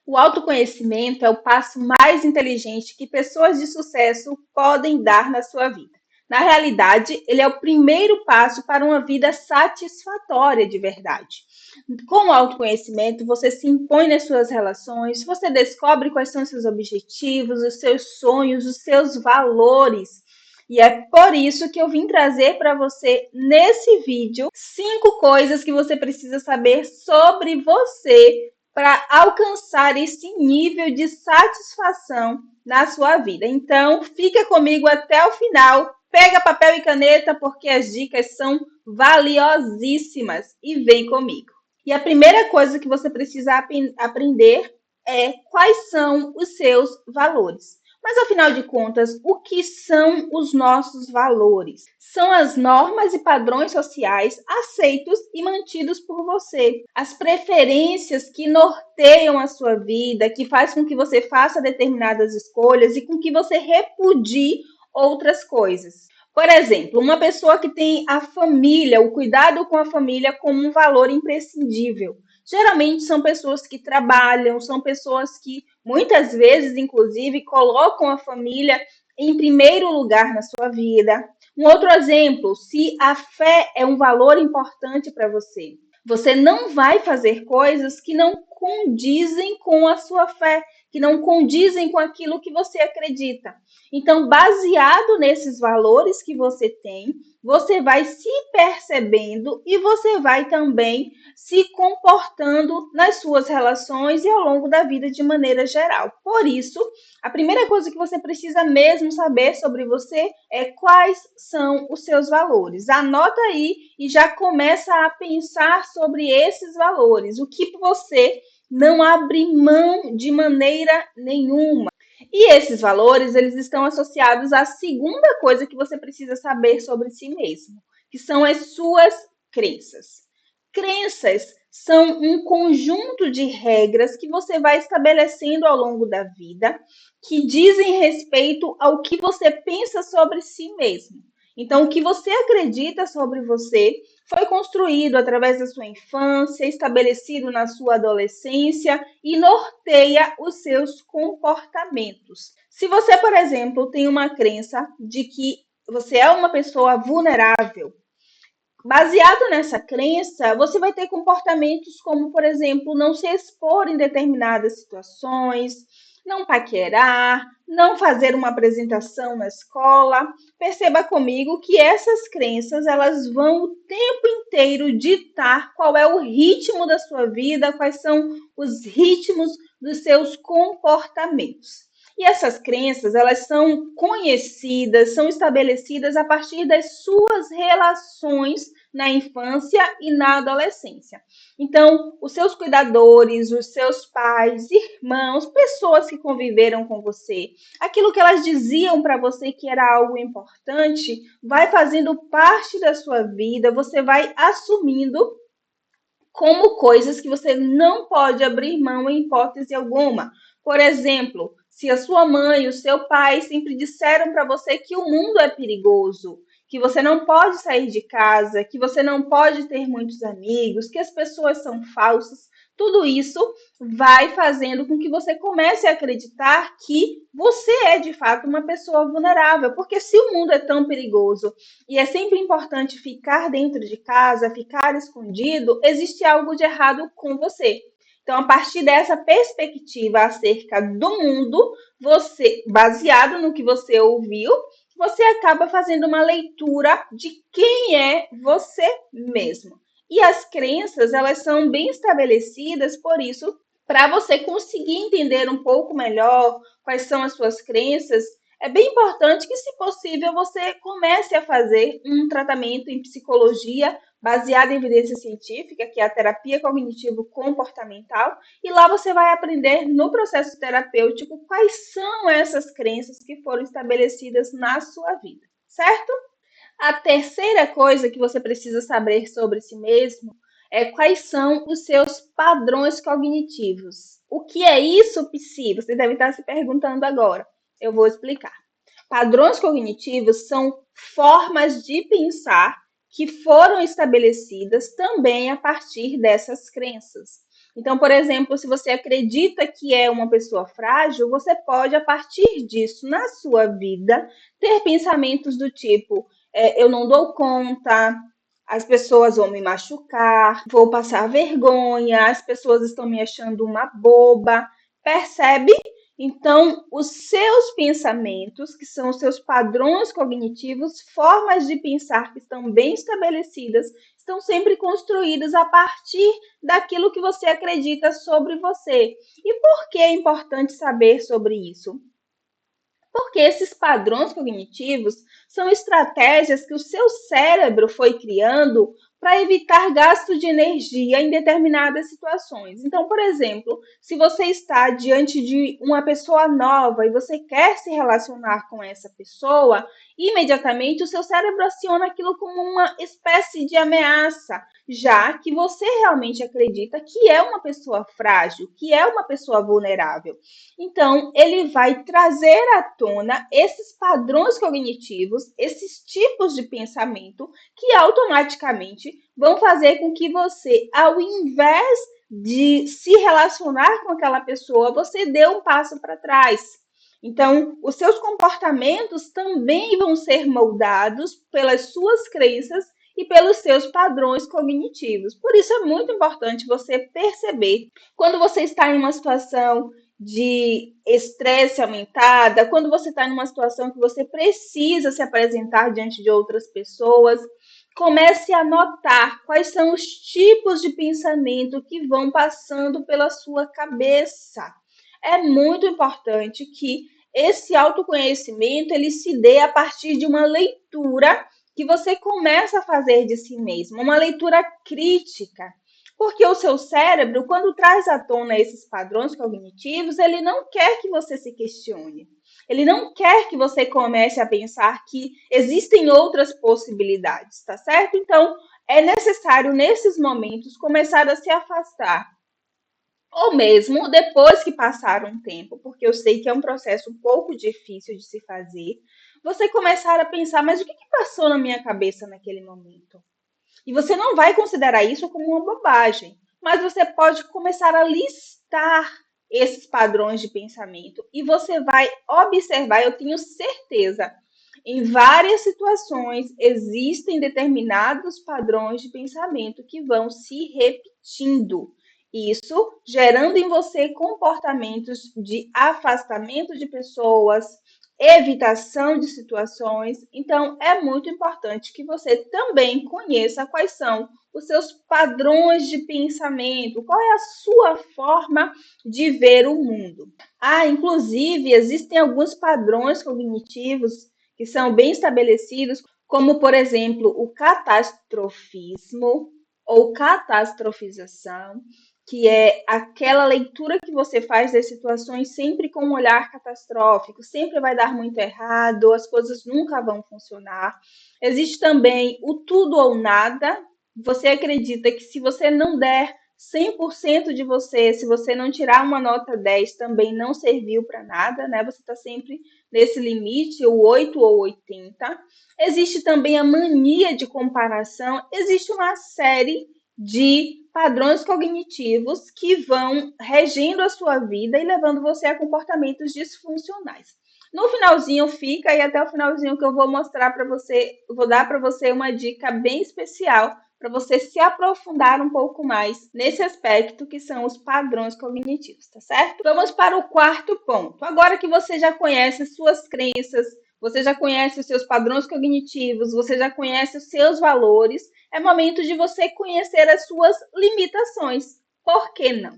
O autoconhecimento é o passo mais inteligente que pessoas de sucesso podem dar na sua vida. Na realidade, ele é o primeiro passo para uma vida satisfatória de verdade. Com o autoconhecimento, você se impõe nas suas relações, você descobre quais são os seus objetivos, os seus sonhos, os seus valores. E é por isso que eu vim trazer para você nesse vídeo 5 coisas que você precisa saber sobre você para alcançar esse nível de satisfação na sua vida. Então, fica comigo até o final. Pega papel e caneta porque as dicas são valiosíssimas e vem comigo. E a primeira coisa que você precisa aprender é quais são os seus valores. Mas afinal de contas, o que são os nossos valores? São as normas e padrões sociais aceitos e mantidos por você. As preferências que norteiam a sua vida, que faz com que você faça determinadas escolhas e com que você repudie outras coisas. Por exemplo, uma pessoa que tem a família, o cuidado com a família como um valor imprescindível. Geralmente são pessoas que trabalham, são pessoas que muitas vezes, inclusive, colocam a família em primeiro lugar na sua vida. Um outro exemplo, se a fé é um valor importante para você, você não vai fazer coisas que não condizem com a sua fé, que não condizem com aquilo que você acredita. Então, baseado nesses valores que você tem, você vai se percebendo e você vai também se comportando nas suas relações e ao longo da vida de maneira geral. Por isso, a primeira coisa que você precisa mesmo saber sobre você é quais são os seus valores. Anota aí e já começa a pensar sobre esses valores. O que você não abre mão de maneira nenhuma. E esses valores, eles estão associados à segunda coisa que você precisa saber sobre si mesmo, que são as suas crenças. Crenças são um conjunto de regras que você vai estabelecendo ao longo da vida, que dizem respeito ao que você pensa sobre si mesmo. Então, o que você acredita sobre você foi construído através da sua infância, estabelecido na sua adolescência e norteia os seus comportamentos. Se você, por exemplo, tem uma crença de que você é uma pessoa vulnerável, baseado nessa crença, você vai ter comportamentos como, por exemplo, não se expor em determinadas situações, não paquerar, não fazer uma apresentação na escola. Perceba comigo que essas crenças, elas vão o tempo inteiro ditar qual é o ritmo da sua vida, quais são os ritmos dos seus comportamentos. E essas crenças, elas são conhecidas, são estabelecidas a partir das suas relações na infância e na adolescência. Então, os seus cuidadores, os seus pais, irmãos, pessoas que conviveram com você, aquilo que elas diziam para você que era algo importante, vai fazendo parte da sua vida, você vai assumindo como coisas que você não pode abrir mão em hipótese alguma. Por exemplo, se a sua mãe e o seu pai sempre disseram para você que o mundo é perigoso, que você não pode sair de casa, que você não pode ter muitos amigos, que as pessoas são falsas, tudo isso vai fazendo com que você comece a acreditar que você é de fato uma pessoa vulnerável, porque se o mundo é tão perigoso e é sempre importante ficar dentro de casa, ficar escondido, existe algo de errado com você. Então, a partir dessa perspectiva acerca do mundo, você, baseado no que você ouviu, você acaba fazendo uma leitura de quem é você mesmo. E as crenças, elas são bem estabelecidas, por isso, para você conseguir entender um pouco melhor quais são as suas crenças, é bem importante que, se possível, você comece a fazer um tratamento em psicologia baseado em evidência científica, que é a terapia cognitivo-comportamental, e lá você vai aprender no processo terapêutico quais são essas crenças que foram estabelecidas na sua vida, certo? A terceira coisa que você precisa saber sobre si mesmo é quais são os seus padrões cognitivos. O que é isso, Psi? Você deve estar se perguntando agora. Eu vou explicar. Padrões cognitivos são formas de pensar que foram estabelecidas também a partir dessas crenças. Então, por exemplo, se você acredita que é uma pessoa frágil, você pode, a partir disso, na sua vida, ter pensamentos do tipo: eu não dou conta, as pessoas vão me machucar, vou passar vergonha, as pessoas estão me achando uma boba. Percebe? Então, os seus pensamentos, que são os seus padrões cognitivos, formas de pensar que estão bem estabelecidas, estão sempre construídas a partir daquilo que você acredita sobre você. E por que é importante saber sobre isso? Porque esses padrões cognitivos são estratégias que o seu cérebro foi criando para evitar gasto de energia em determinadas situações. Então, por exemplo, se você está diante de uma pessoa nova e você quer se relacionar com essa pessoa, imediatamente o seu cérebro aciona aquilo como uma espécie de ameaça, já que você realmente acredita que é uma pessoa frágil, que é uma pessoa vulnerável. Então, ele vai trazer à tona esses padrões cognitivos, esses tipos de pensamento que automaticamente vão fazer com que você, ao invés de se relacionar com aquela pessoa, você dê um passo para trás. Então, os seus comportamentos também vão ser moldados pelas suas crenças e pelos seus padrões cognitivos. Por isso é muito importante você perceber quando você está em uma situação de estresse aumentada, quando você está numa situação que você precisa se apresentar diante de outras pessoas, comece a notar quais são os tipos de pensamento que vão passando pela sua cabeça. É muito importante que esse autoconhecimento ele se dê a partir de uma leitura que você começa a fazer de si mesmo, uma leitura crítica. Porque o seu cérebro, quando traz à tona esses padrões cognitivos, ele não quer que você se questione. Ele não quer que você comece a pensar que existem outras possibilidades, tá certo? Então, é necessário, nesses momentos, começar a se afastar. Ou mesmo depois que passar um tempo, porque eu sei que é um processo um pouco difícil de se fazer, você começar a pensar, mas o que passou na minha cabeça naquele momento? E você não vai considerar isso como uma bobagem, mas você pode começar a listar esses padrões de pensamento e você vai observar, eu tenho certeza, em várias situações existem determinados padrões de pensamento que vão se repetindo. Isso gerando em você comportamentos de afastamento de pessoas, evitação de situações. Então, é muito importante que você também conheça quais são os seus padrões de pensamento, qual é a sua forma de ver o mundo. Inclusive, existem alguns padrões cognitivos que são bem estabelecidos, como, por exemplo, o catastrofismo ou catastrofização, que é aquela leitura que você faz das situações sempre com um olhar catastrófico, sempre vai dar muito errado, as coisas nunca vão funcionar. Existe também o tudo ou nada. Você acredita que se você não der 100% de você, se você não tirar uma nota 10, também não serviu para nada, né? Você está sempre nesse limite, o 8 ou 80. Existe também a mania de comparação, existe uma série de padrões cognitivos que vão regendo a sua vida e levando você a comportamentos disfuncionais. No finalzinho fica e até o finalzinho que eu vou mostrar para você, vou dar para você uma dica bem especial para você se aprofundar um pouco mais nesse aspecto que são os padrões cognitivos, tá certo? Vamos para o quarto ponto. Agora que você já conhece suas crenças, você já conhece os seus padrões cognitivos, você já conhece os seus valores, é momento de você conhecer as suas limitações. Por que não?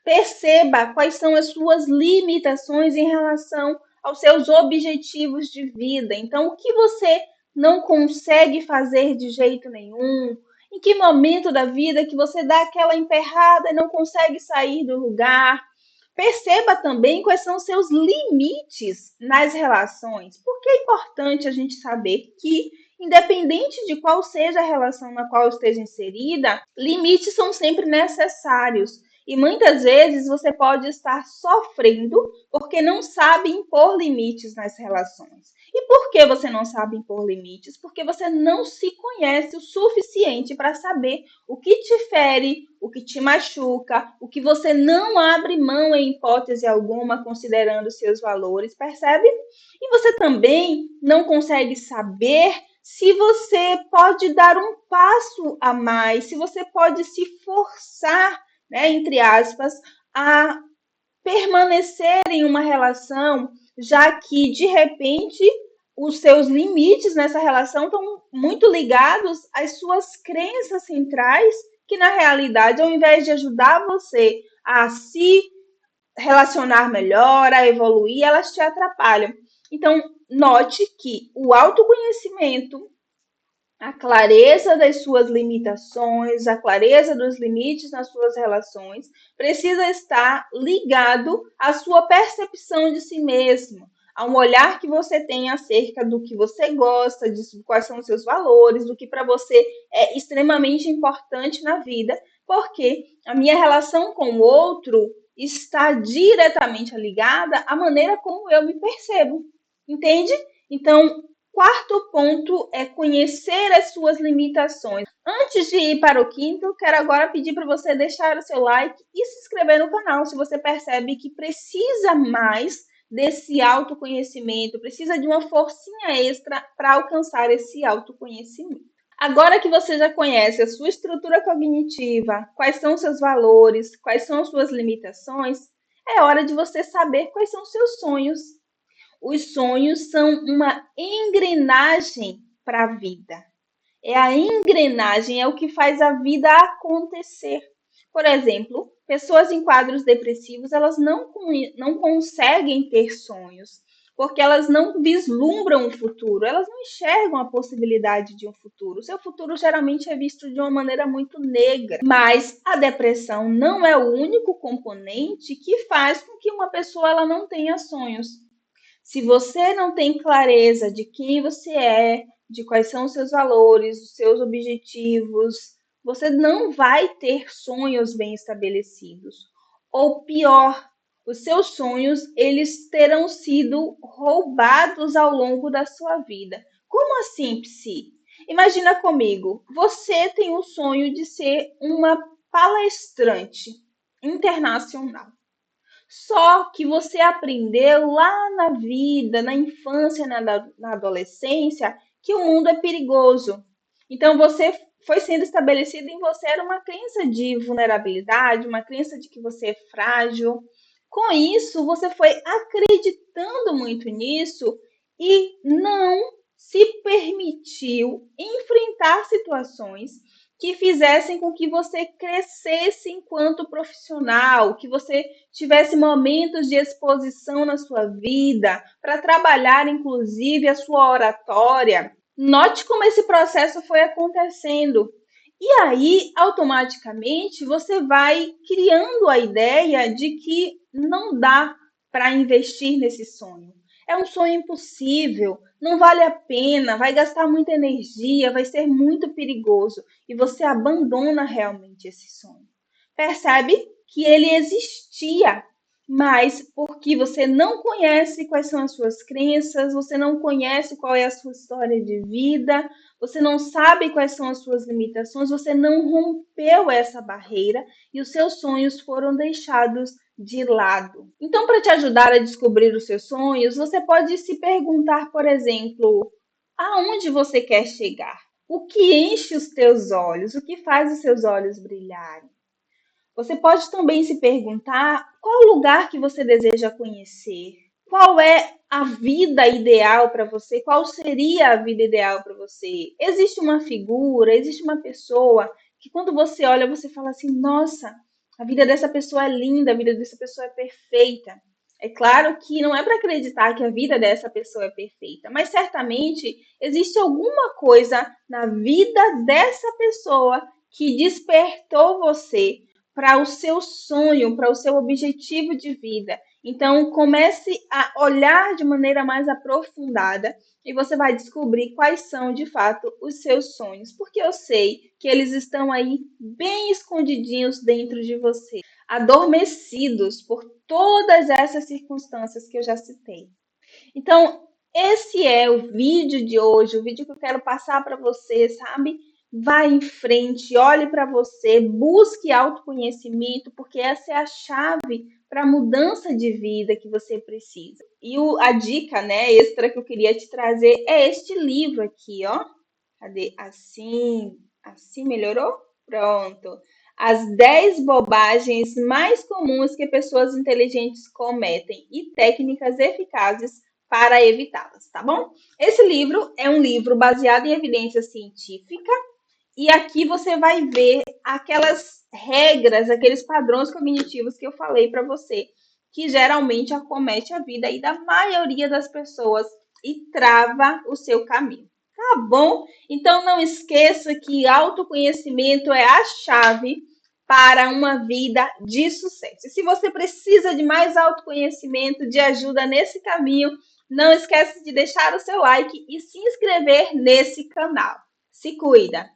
Perceba quais são as suas limitações em relação aos seus objetivos de vida. Então, o que você não consegue fazer de jeito nenhum? Em que momento da vida que você dá aquela emperrada e não consegue sair do lugar? Perceba também quais são os seus limites nas relações, porque é importante a gente saber que, independente de qual seja a relação na qual esteja inserida, limites são sempre necessários. E muitas vezes você pode estar sofrendo porque não sabe impor limites nas relações. E por que você não sabe impor limites? Porque você não se conhece o suficiente para saber o que te fere, o que te machuca, o que você não abre mão em hipótese alguma, considerando seus valores, percebe? E você também não consegue saber se você pode dar um passo a mais, se você pode se forçar, né, entre aspas, a permanecer em uma relação, já que de repente os seus limites nessa relação estão muito ligados às suas crenças centrais, que na realidade, ao invés de ajudar você a se relacionar melhor, a evoluir, elas te atrapalham. Então, note que o autoconhecimento, a clareza das suas limitações, a clareza dos limites nas suas relações, precisa estar ligado à sua percepção de si mesmo, a um olhar que você tem acerca do que você gosta, de quais são os seus valores, do que para você é extremamente importante na vida, porque a minha relação com o outro está diretamente ligada à maneira como eu me percebo, entende? Então, quarto ponto é conhecer as suas limitações. Antes de ir para o quinto, quero agora pedir para você deixar o seu like e se inscrever no canal se você percebe que precisa mais desse autoconhecimento, precisa de uma forcinha extra para alcançar esse autoconhecimento. Agora que você já conhece a sua estrutura cognitiva, quais são os seus valores, quais são as suas limitações, é hora de você saber quais são os seus sonhos. Os sonhos são uma engrenagem para a vida. É a engrenagem, é o que faz a vida acontecer. Por exemplo, pessoas em quadros depressivos, elas não conseguem ter sonhos, porque elas não vislumbram o futuro, elas não enxergam a possibilidade de um futuro. O seu futuro geralmente é visto de uma maneira muito negra, mas a depressão não é o único componente que faz com que uma pessoa ela não tenha sonhos. Se você não tem clareza de quem você é, de quais são os seus valores, os seus objetivos, você não vai ter sonhos bem estabelecidos. Ou pior, os seus sonhos, eles terão sido roubados ao longo da sua vida. Como assim, Psi? Imagina comigo, você tem o sonho de ser uma palestrante internacional. Só que você aprendeu lá na vida, na infância, na adolescência, que o mundo é perigoso. Então você foi sendo estabelecido em você era uma crença de vulnerabilidade, uma crença de que você é frágil. Com isso, você foi acreditando muito nisso e não se permitiu enfrentar situações que fizessem com que você crescesse enquanto profissional, que você tivesse momentos de exposição na sua vida, para trabalhar inclusive a sua oratória. Note como esse processo foi acontecendo. E aí, automaticamente, você vai criando a ideia de que não dá para investir nesse sonho. É um sonho impossível, não vale a pena, vai gastar muita energia, vai ser muito perigoso e você abandona realmente esse sonho. Percebe que ele existia, mas porque você não conhece quais são as suas crenças, você não conhece qual é a sua história de vida, você não sabe quais são as suas limitações, você não rompeu essa barreira e os seus sonhos foram deixados de lado. Então, para te ajudar a descobrir os seus sonhos, você pode se perguntar, por exemplo, aonde você quer chegar? O que enche os teus olhos? O que faz os seus olhos brilharem? Você pode também se perguntar qual lugar que você deseja conhecer? Qual é a vida ideal para você? Qual seria a vida ideal para você? Existe uma figura, existe uma pessoa que quando você olha, você fala assim: nossa, a vida dessa pessoa é linda, a vida dessa pessoa é perfeita. É claro que não é para acreditar que a vida dessa pessoa é perfeita, mas certamente existe alguma coisa na vida dessa pessoa que despertou você para o seu sonho, para o seu objetivo de vida. Então, comece a olhar de maneira mais aprofundada e você vai descobrir quais são, de fato, os seus sonhos, porque eu sei que eles estão aí bem escondidinhos dentro de você, adormecidos por todas essas circunstâncias que eu já citei. Então, esse é o vídeo de hoje, o vídeo que eu quero passar para você, sabe? Vá em frente, olhe para você, busque autoconhecimento, porque essa é a chave para a mudança de vida que você precisa. E a dica, né, extra que eu queria te trazer é este livro aqui, ó. Cadê? Assim melhorou? Pronto. As 10 bobagens mais comuns que pessoas inteligentes cometem e técnicas eficazes para evitá-las, tá bom? Esse livro é um livro baseado em evidência científica e aqui você vai ver aquelas regras, aqueles padrões cognitivos que eu falei para você, que geralmente acomete a vida aí da maioria das pessoas e trava o seu caminho. Tá bom? Então não esqueça que autoconhecimento é a chave para uma vida de sucesso. E se você precisa de mais autoconhecimento, de ajuda nesse caminho, não esqueça de deixar o seu like e se inscrever nesse canal. Se cuida!